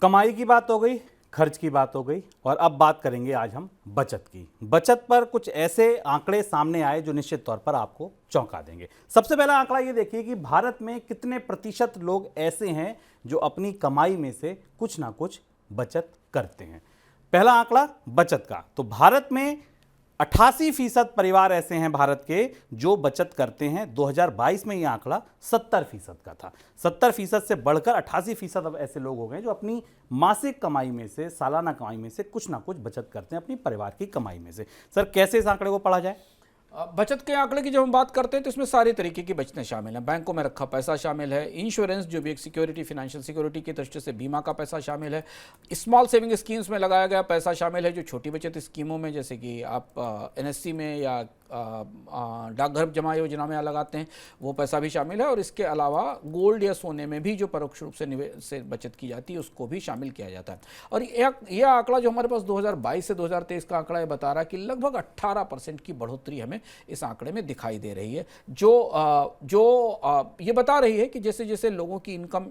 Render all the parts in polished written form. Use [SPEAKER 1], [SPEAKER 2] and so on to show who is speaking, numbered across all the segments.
[SPEAKER 1] कमाई की बात हो गई, खर्च की बात हो गई, और अब बात करेंगे आज हम बचत की। बचत पर कुछ ऐसे आंकड़े सामने आए जो निश्चित तौर पर आपको चौंका देंगे। सबसे पहला आंकड़ा ये देखिए कि भारत में कितने प्रतिशत लोग ऐसे हैं जो अपनी कमाई में से कुछ ना कुछ बचत करते हैं। पहला आंकड़ा बचत का, तो भारत में 88% परिवार ऐसे हैं भारत के जो बचत करते हैं। 2022 में यह आंकड़ा 70% का था। 70% से बढ़कर 88% अब ऐसे लोग हो गए जो अपनी मासिक कमाई में से, सालाना कमाई में से कुछ ना कुछ बचत करते हैं अपनी परिवार की कमाई में से। सर, कैसे इस आंकड़े को पढ़ा जाए?
[SPEAKER 2] बचत के आंकड़े की जब हम बात करते हैं तो इसमें सारे तरीके की बचतें शामिल हैं। बैंकों में रखा पैसा शामिल है, इंश्योरेंस जो भी एक सिक्योरिटी, फाइनेंशियल सिक्योरिटी की दृष्टि से बीमा का पैसा शामिल है, स्मॉल सेविंग स्कीम्स में लगाया गया पैसा शामिल है, जो छोटी बचत स्कीमों में जैसे कि आप एनएससी में या डाकघर जमा योजना में लगाते हैं वो पैसा भी शामिल है, और इसके अलावा गोल्ड या सोने में भी जो परोक्ष रूप से निवेश से बचत की जाती है उसको भी शामिल किया जाता है। और यह आंकड़ा जो हमारे पास 2022 से 2023 का आंकड़ा है बता रहा है कि लगभग 18% की बढ़ोतरी हमें इस आंकड़े में दिखाई दे रही है, जो ये बता रही है कि जैसे जैसे लोगों की इनकम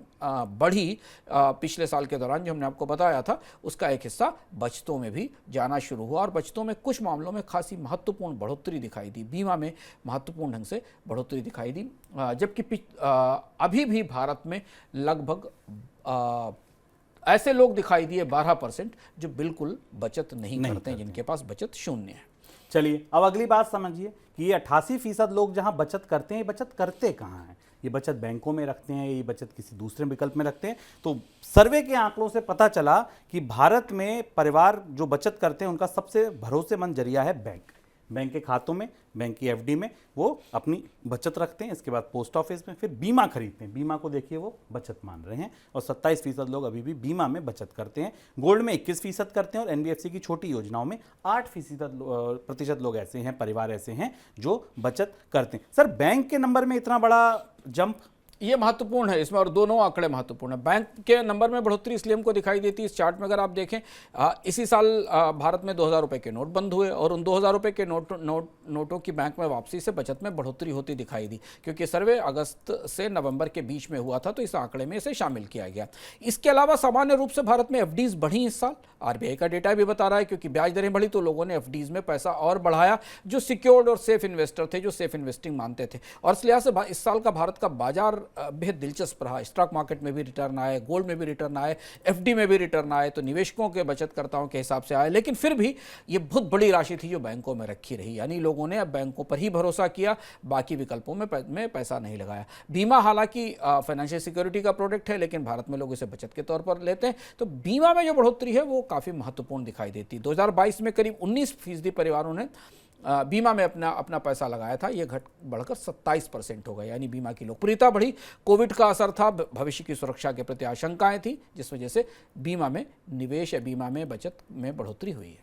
[SPEAKER 2] बढ़ी पिछले साल के दौरान, जो हमने आपको बताया था, उसका एक हिस्सा बचतों में भी जाना शुरू हुआ, और बचतों में कुछ मामलों में खासी महत्वपूर्ण बढ़ोतरी दिखाई दी। बीमा में महत्वपूर्ण ढंग से बढ़ोतरी दिखाई दी, जबकि अभी भी भारत में लगभग ऐसे लोग दिखाई दिए 12% जो बिल्कुल बचत नहीं करते हैं, जिनके पास बचत शून्य है।
[SPEAKER 1] चलिए, अब अगली बात समझिए कि ये 88% लोग जहां बचत करते हैं, ये बचत करते कहां हैं? ये बचत बैंकों में रखते हैं, ये बचत किसी दूसरे विकल्प में रखते हैं? तो सर्वे के आंकड़ों से पता चला कि भारत में परिवार जो बचत करते हैं उनका सबसे भरोसेमंद जरिया है बैंक। बैंक के खातों में, बैंक की एफडी में वो अपनी बचत रखते हैं। इसके बाद पोस्ट ऑफिस में, फिर बीमा खरीदते हैं। बीमा को देखिए वो बचत मान रहे हैं, और 27% लोग अभी भी बीमा में बचत करते हैं। गोल्ड में 21% करते हैं, और एनबीएफसी की छोटी योजनाओं में 8% लोग ऐसे हैं, परिवार ऐसे हैं जो बचत करते हैं। सर, बैंक के नंबर में इतना बड़ा जंप
[SPEAKER 2] ये महत्वपूर्ण है इसमें, और दोनों आंकड़े महत्वपूर्ण है। बैंक के नंबर में बढ़ोतरी इसलिए हमको दिखाई देती है, इस चार्ट में अगर आप देखें, इसी साल भारत में 2000 रुपये के नोट बंद हुए, और उन 2000 रुपये के नोटों की बैंक में वापसी से बचत में बढ़ोतरी होती दिखाई दी, क्योंकि सर्वे अगस्त से नवंबर के बीच में हुआ था, तो इस आंकड़े में इसे शामिल किया गया। इसके अलावा सामान्य रूप से भारत में एफडीज बढ़ी इस साल, आरबीआई का डेटा भी बता रहा है, क्योंकि ब्याज दरें बढ़ी तो लोगों ने एफडीज में पैसा और बढ़ाया, जो सिक्योर्ड और सेफ इन्वेस्टर थे, जो सेफ इन्वेस्टिंग मानते थे। और इस लिहाज से इस साल का भारत का बाजार बेहद दिलचस्प रहा। स्टॉक मार्केट में भी रिटर्न आए, गोल्ड में भी रिटर्न आए, एफडी में भी रिटर्न आए, तो निवेशकों के बचतकर्ताओं के हिसाब से आए। लेकिन फिर भी ये बहुत बड़ी राशि थी जो बैंकों में रखी रही, यानी लोगों ने अब बैंकों पर ही भरोसा किया, बाकी विकल्पों में पैसा नहीं लगाया। बीमा हालांकि फाइनेंशियल सिक्योरिटी का प्रोडक्ट है, लेकिन भारत में लोग इसे बचत के तौर पर लेते हैं, तो बीमा में जो बढ़ोतरी है वो काफी महत्वपूर्ण दिखाई देती। 2022 में करीब 19% परिवारों ने बीमा में अपना पैसा लगाया था, यह बढ़कर 27% हो गया, यानी बीमा की लोकप्रियता बढ़ी। कोविड का असर था, भविष्य की सुरक्षा के प्रति आशंकाएं थी, जिस वजह से बीमा में निवेश या बीमा में बचत में बढ़ोतरी हुई है।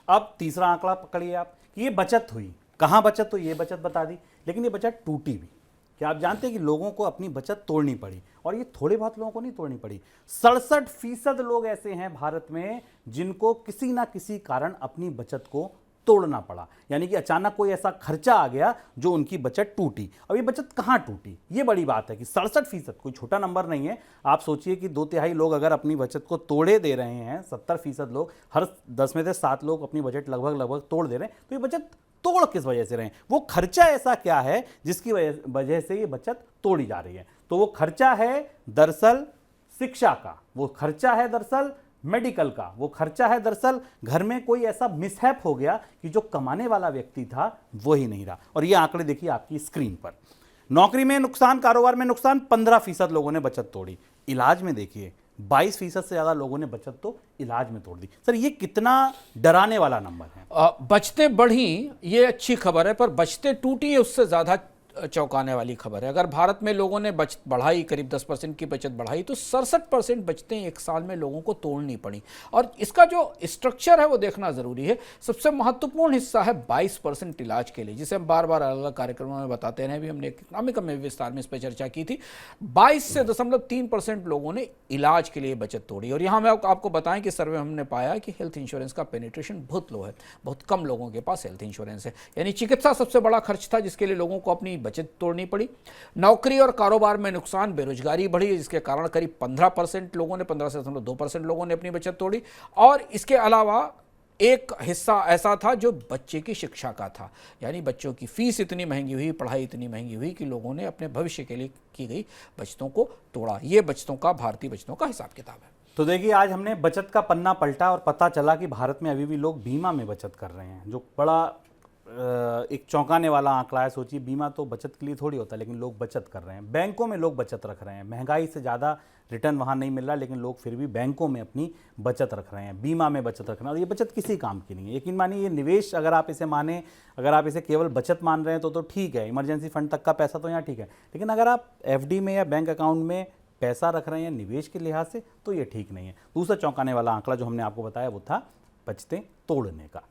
[SPEAKER 1] अब तीसरा आंकड़ा पकड़िए आप कि ये बचत हुई, कहाँ बचत हुई, ये बचत बता दी, लेकिन ये बचत टूटी भी। क्या आप जानते हैं कि लोगों को अपनी बचत तोड़नी पड़ी? और ये थोड़े बहुत लोगों को नहीं तोड़नी पड़ी, 67% लोग ऐसे हैं भारत में जिनको किसी ना किसी कारण अपनी बचत को तोड़ना पड़ा, यानी कि अचानक कोई ऐसा खर्चा आ गया जो उनकी बचत टूटी। अब ये बचत कहाँ टूटी, ये बड़ी बात है कि 67% कोई छोटा नंबर नहीं है। आप सोचिए कि 2/3 लोग अगर अपनी बचत को तोड़े दे रहे हैं, 70% लोग, हर 10 में से 7 लोग अपनी बचत लगभग तोड़ दे रहे हैं, तो ये बचत तोड़ किस वजह से रहे हैं? वो खर्चा ऐसा क्या है जिसकी वजह से ये बचत तोड़ी जा रही है? तो वो खर्चा है दरअसल शिक्षा का, वो खर्चा है दरअसल मेडिकल का, वो खर्चा है दरअसल घर में कोई ऐसा मिसहैप हो गया कि जो कमाने वाला व्यक्ति था वो ही नहीं रहा। और ये आंकड़े देखिए आपकी स्क्रीन पर। नौकरी में नुकसान, कारोबार में नुकसान, 15% लोगों ने बचत तोड़ी। इलाज में देखिए 22% से ज्यादा लोगों ने बचत तो इलाज में तोड़ दी। सर, ये कितना डराने वाला नंबर है?
[SPEAKER 2] बचतें बढ़ी ये अच्छी खबर है, पर बचतें टूटी उससे ज्यादा चौंकाने वाली खबर है। अगर भारत में लोगों ने बचत बढ़ाई, करीब 10% की बचत बढ़ाई, तो 67% बचतें एक साल में लोगों को तोड़नी पड़ी। और इसका जो स्ट्रक्चर है वो देखना जरूरी है। सबसे महत्वपूर्ण हिस्सा है 22% इलाज के लिए, जिसे हम बार बार अलग अलग कार्यक्रमों में बताते हैं, अभी हमने इकोनॉमिक में विस्तार में इस पर चर्चा की थी। 22.3% लोगों ने इलाज के लिए बचत तोड़ी। और यहाँ मैं आपको बताएं कि सर्वे हमने पाया कि हेल्थ इंश्योरेंस का पेनिट्रेशन बहुत लो है, बहुत कम लोगों के पास हेल्थ इंश्योरेंस है। यानी चिकित्सा सबसे बड़ा खर्च था जिसके लिए लोगों को अपनी बचत तोड़नी पड़ी। नौकरी और कारोबार में नुकसान, बेरोजगारी बढ़ी, जिसके कारण करीब 15% लोगों ने 15.2% लोगों ने अपनी बचत तोड़ी। और इसके अलावा एक हिस्सा ऐसा था जो बच्चे की शिक्षा का था, यानी बच्चों की फीस इतनी महंगी हुई, पढ़ाई इतनी महंगी हुई कि लोगों ने अपने भविष्य के लिए की गई बचतों को तोड़ा। ये बचतों का, भारतीय बचतों का हिसाब किताब है।
[SPEAKER 1] तो देखिए, आज हमने बचत का पन्ना पलटा और पता चला कि भारत में अभी भी लोग बीमा में बचत कर रहे हैं, जो बड़ा एक चौंकाने वाला आंकड़ा है। सोचिए, बीमा तो बचत के लिए थोड़ी होता है, लेकिन लोग बचत कर रहे हैं। बैंकों में लोग बचत रख रहे हैं, महंगाई से ज़्यादा रिटर्न वहाँ नहीं मिल रहा, लेकिन लोग फिर भी बैंकों में अपनी बचत रख रहे हैं, बीमा में बचत रख रहे हैं। और ये बचत किसी काम की नहीं है, यकीन मानिए। ये निवेश अगर आप इसे माने, अगर आप इसे केवल बचत मान रहे हैं तो ठीक है, इमरजेंसी फंड तक का पैसा तो यहाँ ठीक है। लेकिन अगर आप FD में या बैंक अकाउंट में पैसा रख रहे हैं निवेश के लिहाज से, तो ये ठीक नहीं है। दूसरा चौंकाने वाला आंकड़ा जो हमने आपको बताया वो था बचतें तोड़ने का।